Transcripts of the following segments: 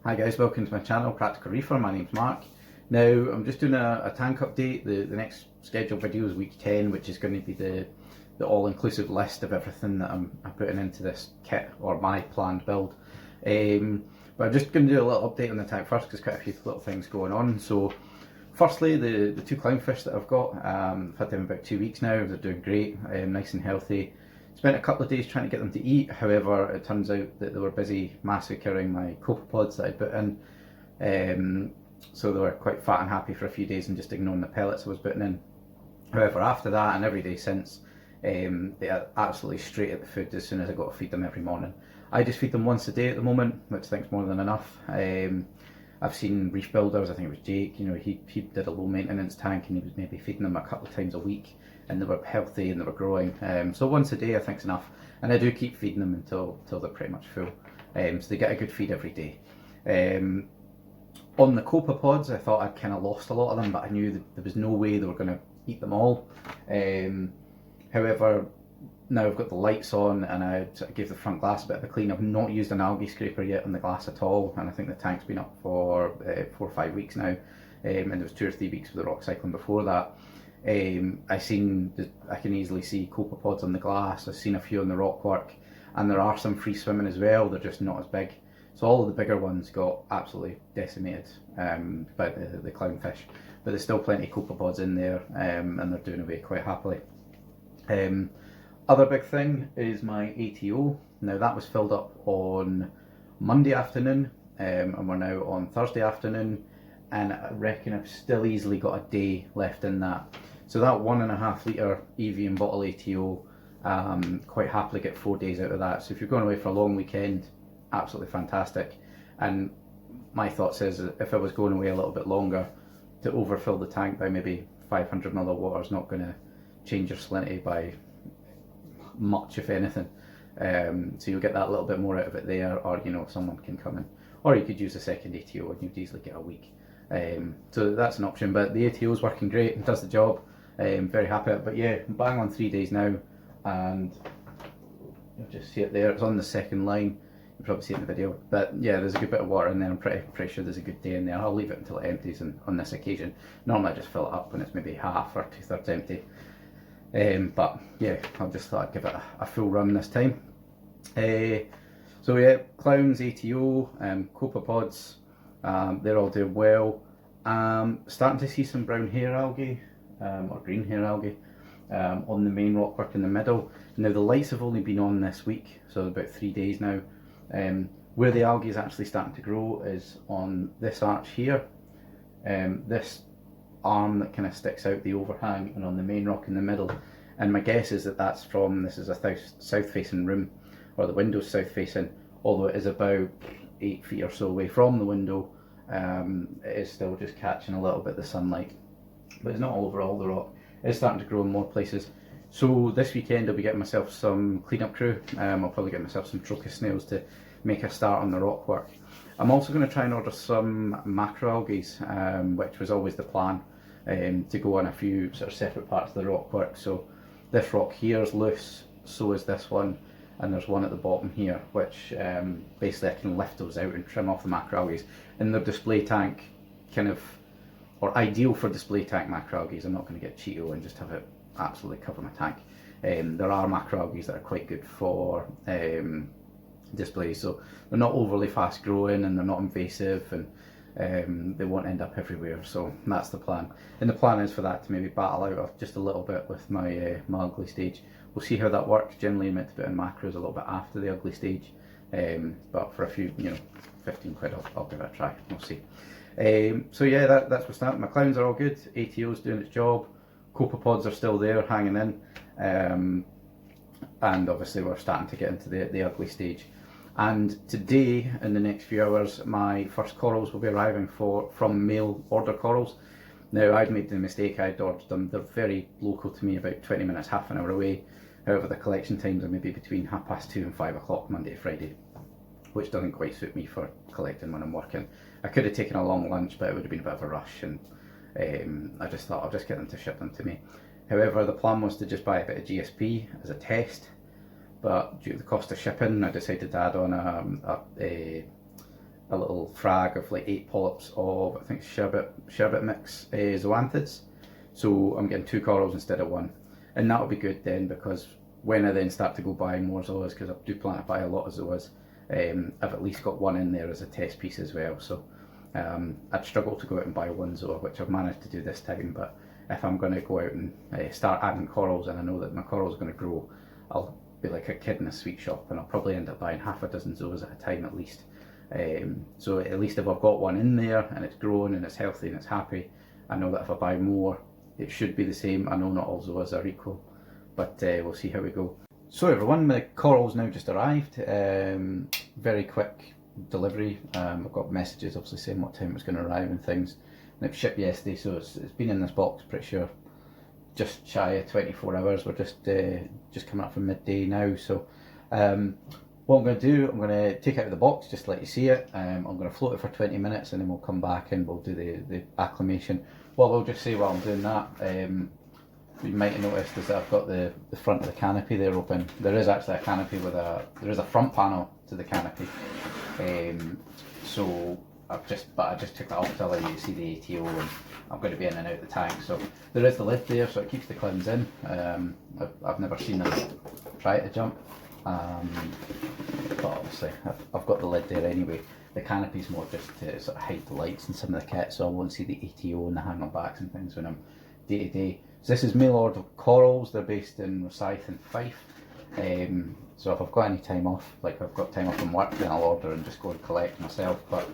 Hi guys, welcome to my channel, Practical Reefer. My name's Mark. Now I'm just doing a tank update. The next scheduled video is week 10, which is going to be the all-inclusive list of everything that I'm putting into this kit, or my planned build. But I'm just going to do a little update on the tank first, because quite a few little things going on. So firstly, the two clownfish that I've got, I've had them about 2 weeks now. They're doing great, nice and healthy. Spent a couple of days trying to get them to eat, however it turns out that they were busy massacring my copepods that I'd put in, so they were quite fat and happy for a few days and just ignoring the pellets I was putting in. However, after that and every day since, they are absolutely straight at the food as soon as I got to feed them every morning. I just feed them once a day at the moment, which I think is more than enough. I've seen reef builders, I think it was Jake, you know, he did a low maintenance tank and he was maybe feeding them a couple of times a week, and they were healthy and they were growing. So once a day I think is enough, and I do keep feeding them until they're pretty much full. So they get a good feed every day. On the copepods, I thought I'd kind of lost a lot of them, but I knew that there was no way they were going to eat them all. However, now I've got the lights on and I gave the front glass a bit of a clean. I've not used an algae scraper yet on the glass at all, and I think the tank's been up for 4 or 5 weeks now, and there was 2 or 3 weeks with the rock cycling before that. I can easily see copepods on the glass. I've seen a few on the rock work, and there are some free swimming as well. They're just not as big. So all of the bigger ones got absolutely decimated by the clownfish, but there's still plenty of copepods in there, and they're doing away quite happily. Other big thing is my ATO. Now that was filled up on Monday afternoon, and we're now on Thursday afternoon, and I reckon I've still easily got a day left in that. So that 1.5 litre Evian bottle ATO, quite happily get 4 days out of that. So if you're going away for a long weekend, absolutely fantastic. And my thoughts is, if I was going away a little bit longer, to overfill the tank by maybe 500 ml of water is not going to change your salinity by much, if anything. So you'll get that little bit more out of it there, or you know, someone can come in, or you could use a second ATO and you'd easily get a week. So that's an option, but the ATO is working great and does the job. Very happy. But yeah, bang on 3 days now, and you'll just see it there. It's on the second line. You'll probably see it in the video. But yeah, there's a good bit of water in there. I'm pretty sure there's a good day in there. I'll leave it until it empties, and on this occasion, normally I just fill it up when it's maybe half or 2/3 empty. But yeah, I just thought I'd give it a full run this time. So yeah, clowns, ATO, copepods, they're all doing well. Starting to see some brown hair algae, or green hair algae, on the main rockwork in the middle. Now the lights have only been on this week, so about 3 days now. Where the algae is actually starting to grow is on this arch here, this arm that kind of sticks out the overhang, and on the main rock in the middle. And my guess is that that's from, this is a south facing room, or the window's south facing, although it is about 8 feet or so away from the window. It is still just catching a little bit of the sunlight, but it's not all over all the rock. It's starting to grow in more places. So this weekend I'll be getting myself some cleanup crew. I'll probably get myself some trochus snails to make a start on the rock work. I'm also going to try and order some macroalgae, which was always the plan, to go on a few sort of separate parts of the rock work. So this rock here is loose, so is this one, and there's one at the bottom here, which basically I can lift those out and trim off the macroalgae. In the display tank, kind of, or ideal for display tank macroalgae. I'm not going to get Cheeto and just have it absolutely cover my tank. There are macroalgae that are quite good for display, so they're not overly fast growing and they're not invasive, and they won't end up everywhere. So that's the plan, and the plan is for that to maybe battle out just a little bit with my my ugly stage. We'll see how that works. Generally I meant to put in macros a little bit after the ugly stage, but for a few, you know, 15 quid, I'll give it a try. We'll see. So yeah, that's what's that. My clowns are all good. ATO's doing its job. Copepods are still there, hanging in, and obviously we're starting to get into the ugly stage. And today, in the next few hours, my first corals will be arriving from mail order corals. Now I'd made the mistake, I'd ordered them. They're very local to me, about 20 minutes, half an hour away. However, the collection times are maybe between 2:30 and 5 o'clock Monday to Friday, which doesn't quite suit me for collecting when I'm working. I could have taken a long lunch, but it would have been a bit of a rush, and I just thought I'll just get them to ship them to me. However, the plan was to just buy a bit of GSP as a test, but due to the cost of shipping, I decided to add on a little frag of like 8 polyps of, I think, sherbet mix zoanthids. So I'm getting 2 corals instead of 1. And that'll be good then, because when I then start to go buy more zoas, because I do plan to buy a lot of zoas, I've at least got 1 in there as a test piece as well. So I'd struggle to go out and buy 1 zoa, which I've managed to do this time, but if I'm going to go out and start adding corals, and I know that my corals are going to grow, I'll be like a kid in a sweet shop, and I'll probably end up buying half a dozen zoas at a time at least. So at least if I've got 1 in there and it's growing and it's healthy and it's happy, I know that if I buy more, it should be the same. I know not all zoas are equal, but we'll see how we go. So everyone, my corals now just arrived. Very quick delivery. I've got messages obviously saying what time it's going to arrive and things. And it was shipped yesterday, so it's been in this box pretty sure just shy of 24 hours. We're just coming up from midday now. So what I'm going to do, I'm going to take it out of the box just to let you see it. I'm going to float it for 20 minutes and then we'll come back and we'll do the acclimation. What I'll just say while I'm doing that, you might have noticed is that I've got the front of the canopy there open. There is actually a canopy with there is a front panel to the canopy. So I just took that off to allow you to see the ATO, and I'm going to be in and out the tank. So there is the lid there, so it keeps the clowns in. I've never seen them try to jump, but obviously I've got the lid there anyway. The canopy's more just to sort of hide the lights and some of the kit, so I won't see the ATO and the hang on backs and things when I'm day to day. So this is mail order corals. They're based in Rosyth and Fife. So if I've got any time off, like I've got time off from work, then I'll order and just go and collect myself. But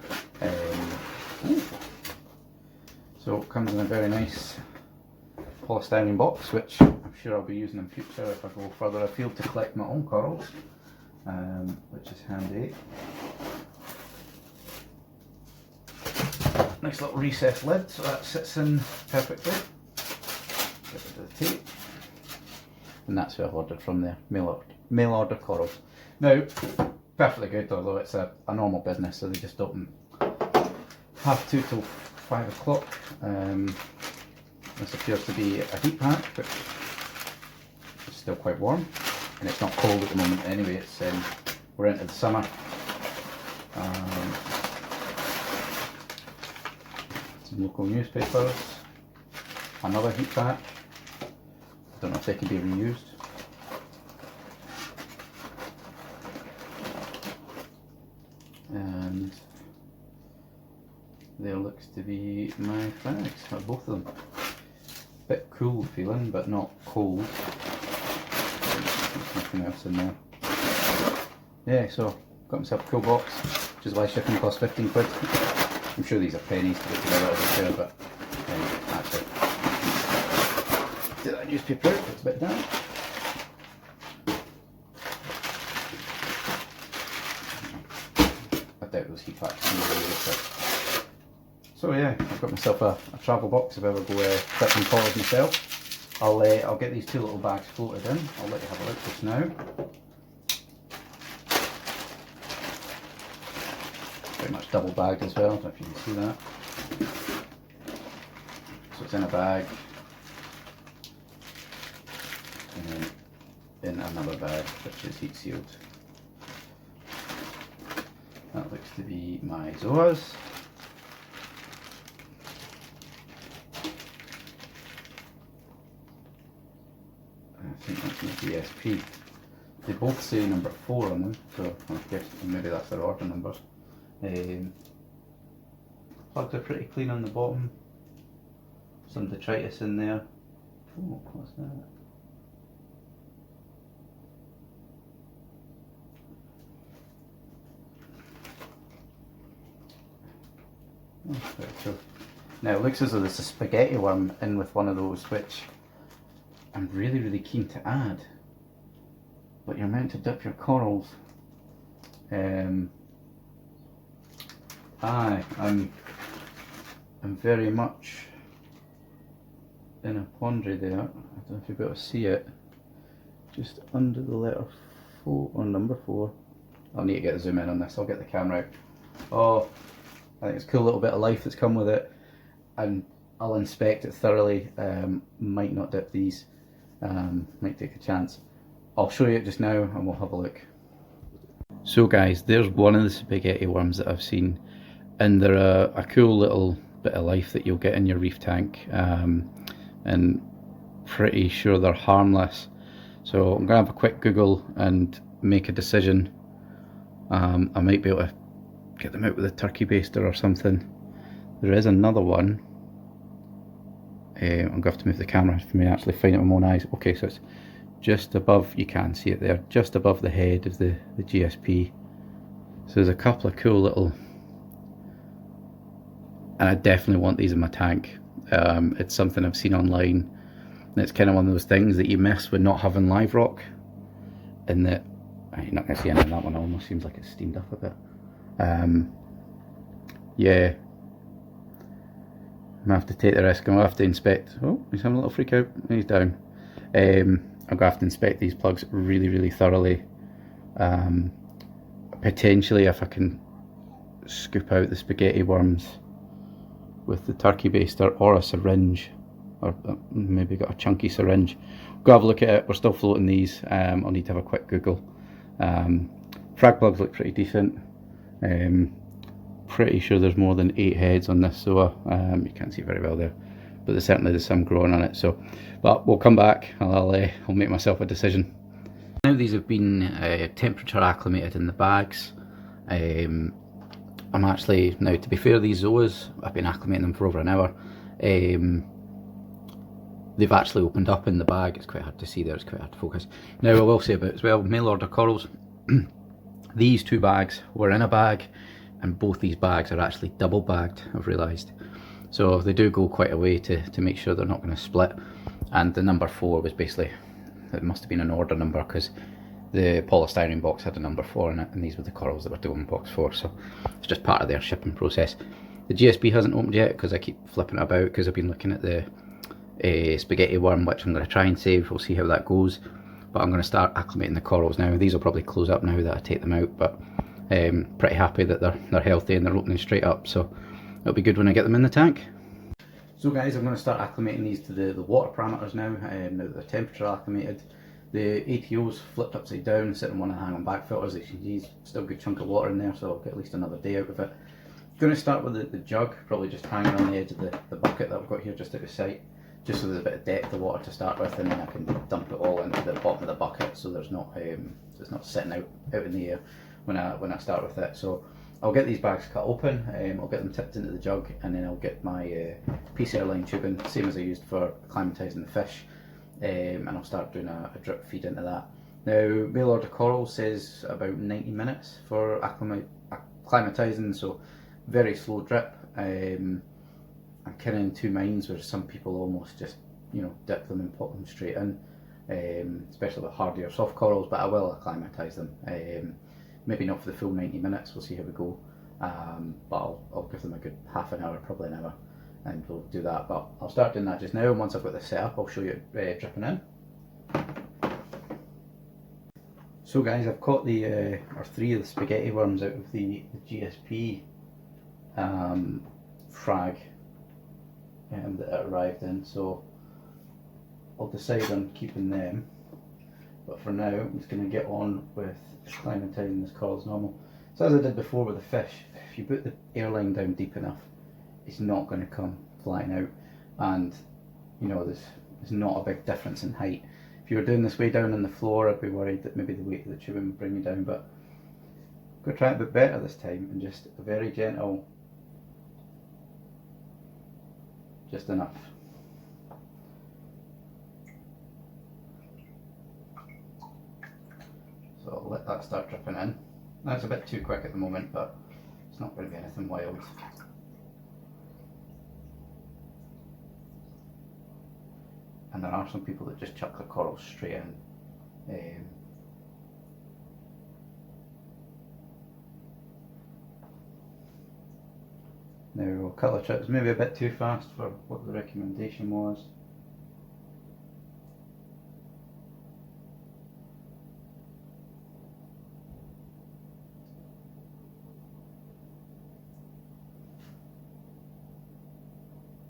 so it comes in a very nice polystyrene box, which I'm sure I'll be using in future if I go further afield to collect my own corals, which is handy. Nice little recessed lid, so that sits in perfectly. Get rid of the tape. And that's who I've ordered from there, mail order corals. Now, perfectly good, although it's a normal business, so they just open 2:30 till 5 o'clock. This appears to be a heat pack, which is still quite warm, and it's not cold at the moment anyway. It's we're into the summer. Some local newspapers, another heat pack. I don't know if they can be reused. And there looks to be my flags, both of them. Bit cool feeling, but not cold. There's nothing else in there. Yeah, so got myself a cool box, which is why shipping costs 15 quid. I'm sure these are pennies to get together over here, but actually, get that newspaper out, it's a bit damp. I doubt those heat packs can be really quick. So yeah, I've got myself a travel box if I ever go collecting corals myself. I'll get these 2 little bags floated in. I'll let you have a look just now. Pretty much double bagged as well, I don't know if you can see that. So it's in a bag, and then in another bag which is heat sealed. That looks to be my zoas. I think that's my DSP. They both say number 4 on them, so I guess maybe that's their order numbers. Plugs are pretty clean on the bottom. Some detritus in there. Oh, what's that? Oh, very cool. Now it looks as though there's a spaghetti worm in with one of those, which I'm really keen to add. But you're meant to dip your corals. I'm very much in a quandary there. I don't know if you'll be able to see it. Just under the letter 4, or number 4. I'll need to get a zoom in on this, I'll get the camera out. Oh, I think it's a cool little bit of life that's come with it. And I'll inspect it thoroughly. Might not dip these, might take a chance. I'll show you it just now and we'll have a look. So guys, there's one of the spaghetti worms that I've seen, and they're a cool little bit of life that you'll get in your reef tank, and pretty sure they're harmless. So I'm going to have a quick Google and make a decision. I might be able to get them out with a turkey baster or something. There is another one. I'm going to have to move the camera for me to actually find it with my own eyes. Okay, so it's just above, you can see it there, just above the head of the GSP. So there's a couple of cool little, and I definitely want these in my tank. It's something I've seen online, and it's kind of one of those things that you miss with not having live rock, in that you're not going to see any of that one. Almost seems like it's steamed up a bit. Yeah, I'm going to have to take the risk. I'm going to have to inspect. Oh, he's having a little freak out. He's down. I'm going to have to inspect these plugs really, really thoroughly. Potentially, if I can scoop out the spaghetti worms with the turkey baster or a syringe, or maybe got a chunky syringe. Go have a look at it. We're still floating these. I'll need to have a quick Google. Frag plugs look pretty decent. Pretty sure there's more than 8 heads on this Zoa. You can't see very well there, but there's some growing on it. So, but we'll come back and I'll make myself a decision. Now these have been temperature acclimated in the bags. I'm actually, now to be fair, these Zoas, I've been acclimating them for over an hour. They've actually opened up in the bag. It's quite hard to see there, it's quite hard to focus. Now I will say about as well, mail order corals, these 2 bags were in a bag, and both these bags are actually double bagged, I've realised. So they do go quite a way to make sure they're not going to split. And the number 4 was basically, it must have been an order number, because the polystyrene box had a number 4 in it, and these were the corals that were doing box 4, so it's just part of their shipping process. The GSP hasn't opened yet because I keep flipping it about, because I've been looking at the spaghetti worm, which I'm going to try and save. We'll see how that goes, but I'm going to start acclimating the corals now. These will probably close up now that I take them out, but pretty happy that they're healthy and they're opening straight up, so it'll be good when I get them in the tank. So guys, I'm going to start acclimating these to the water parameters now, now that they're temperature acclimated. The ATO's flipped upside down, sitting on one of the hang-on back filters. As you can see, still a good chunk of water in there, so I'll get at least another day out of it. I'm going to start with the jug, probably just hanging on the edge of the bucket that I've got here just out of sight, just so there's a bit of depth of water to start with, and then I can dump it all into the bottom of the bucket, so there's not it's not sitting out in the air when I start with it. So I'll get these bags cut open, I'll get them tipped into the jug, and then I'll get my piece airline tubing, same as I used for acclimatising the fish, and I'll start doing a drip feed into that. Now, mail order coral says about 90 minutes for acclimatising, so very slow drip. I'm kind of in 2 minds, where some people almost just, dip them and pop them straight in, especially with hardier soft corals, but I will acclimatise them. Maybe not for the full 90 minutes, we'll see how we go, but I'll give them a good half an hour, probably an hour, and we'll do that. But I'll start doing that just now, and once I've got this set up, I'll show you dripping in. So guys, I've caught the 3 of the spaghetti worms out of the GSP frag that it arrived in, so I'll decide on keeping them. But for now, I'm just going to get on with acclimatising this coral as normal. So as I did before with the fish, if you put the airline down deep enough, it's not going to come flying out, and there's not a big difference in height. If you were doing this way down on the floor, I'd be worried that maybe the weight of the tubing would bring you down, but I'm going to try it a bit better this time, and just a very gentle, just enough. So I'll let that start dripping in. That's a bit too quick at the moment, but it's not going to be anything wild. And there are some people that just chuck the corals straight in. Now, colour trips maybe a bit too fast for what the recommendation was.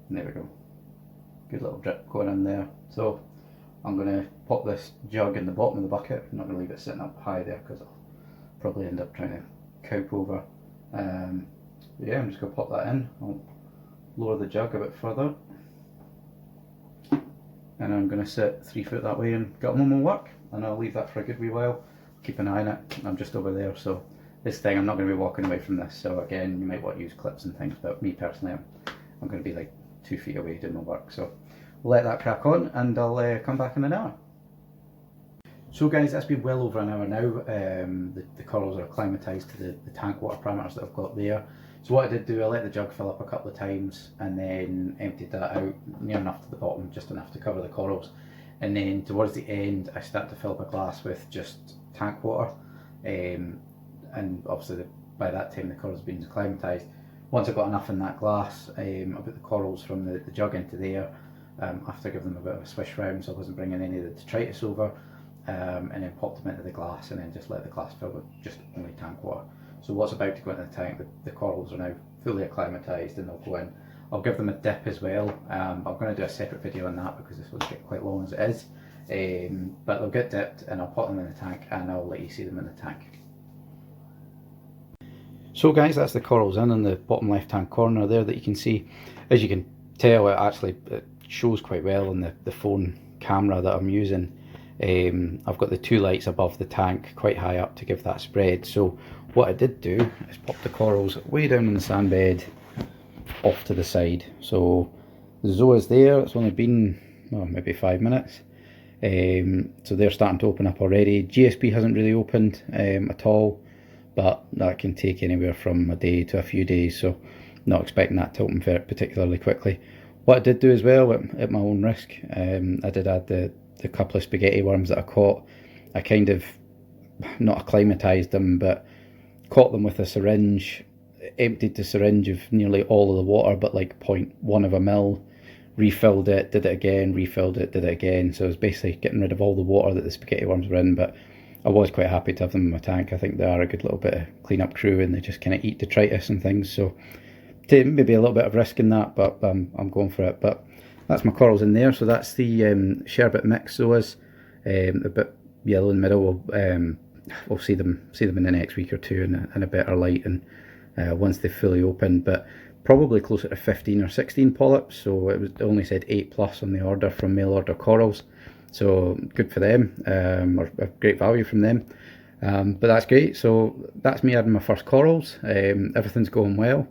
There we go. Good little drip going in there. So I'm going to pop this jug in the bottom of the bucket. I'm not going to leave it sitting up high there because I'll probably end up trying to cope over. Yeah, I'm just going to pop that in. I'll lower the jug a bit further, and I'm going to sit 3 foot that way and get on with my work, and I'll leave that for a good wee while. Keep an eye on it. I'm just over there, so this thing, I'm not going to be walking away from this, so again, you might want to use clips and things, but me personally, I'm going to be like 2 feet away doing my work, so we'll let that crack on, and I'll come back in an hour. So guys, that's been well over an hour now. The corals are acclimatised to the tank water parameters that I've got there. So what I did do, I let the jug fill up a couple of times and then emptied that out near enough to the bottom, just enough to cover the corals. And then towards the end, I started to fill up a glass with just tank water. And obviously by that time the corals have been acclimatised. Once I got enough in that glass, I put the corals from the jug into there after giving them a bit of a swish round, so I wasn't bringing any of the detritus over. And then popped them into the glass and then just let the glass fill with just only tank water. So what's about to go into the tank, the corals are now fully acclimatised and they'll go in. I'll give them a dip as well. I'm going to do a separate video on that because this will get quite long as it is. But they'll get dipped and I'll put them in the tank and I'll let you see them in the tank. So guys, that's the corals in the bottom left hand corner there that you can see. As you can tell, it shows quite well on the phone camera that I'm using. I've got the 2 lights above the tank quite high up to give that spread. So what I did do is pop the corals way down in the sand bed off to the side. So the zoa's there, it's only been maybe 5 minutes. So they're starting to open up already. GSP hasn't really opened at all, but that can take anywhere from a day to a few days, so not expecting that to open particularly quickly. What I did do as well, at my own risk, I did add the couple of spaghetti worms that I caught. I kind of not acclimatised them, but caught them with a syringe, emptied the syringe of nearly all of the water but like 0.1 of a mil, refilled it, did it again, refilled it, did it again. So I was basically getting rid of all the water that the spaghetti worms were in, but I was quite happy to have them in my tank. I think they are a good little bit of clean-up crew and they just kind of eat detritus and things, so maybe a little bit of risk in that, but I'm going for it. But that's my corals in there. So that's the sherbet mix zoas, a bit yellow in the middle. We'll see them in the next week or two in a better light, and once they've fully opened, but probably closer to 15 or 16 polyps. So it only said 8+ on the order from mail order corals, so good for them, or a great value from them. But that's great. So that's me adding my first corals. Everything's going well.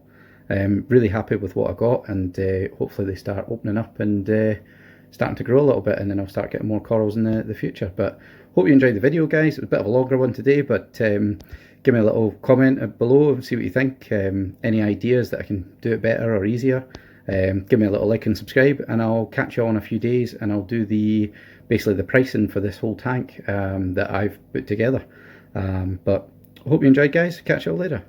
Really happy with what I got, and hopefully they start opening up and starting to grow a little bit, and then I'll start getting more corals in the future. But hope you enjoyed the video, guys. It was a bit of a longer one today, but give me a little comment below and see what you think. Any ideas that I can do it better or easier. Give me a little like and subscribe, and I'll catch you all in a few days, and I'll do basically the pricing for this whole tank that I've put together. But hope you enjoyed, guys. Catch you all later.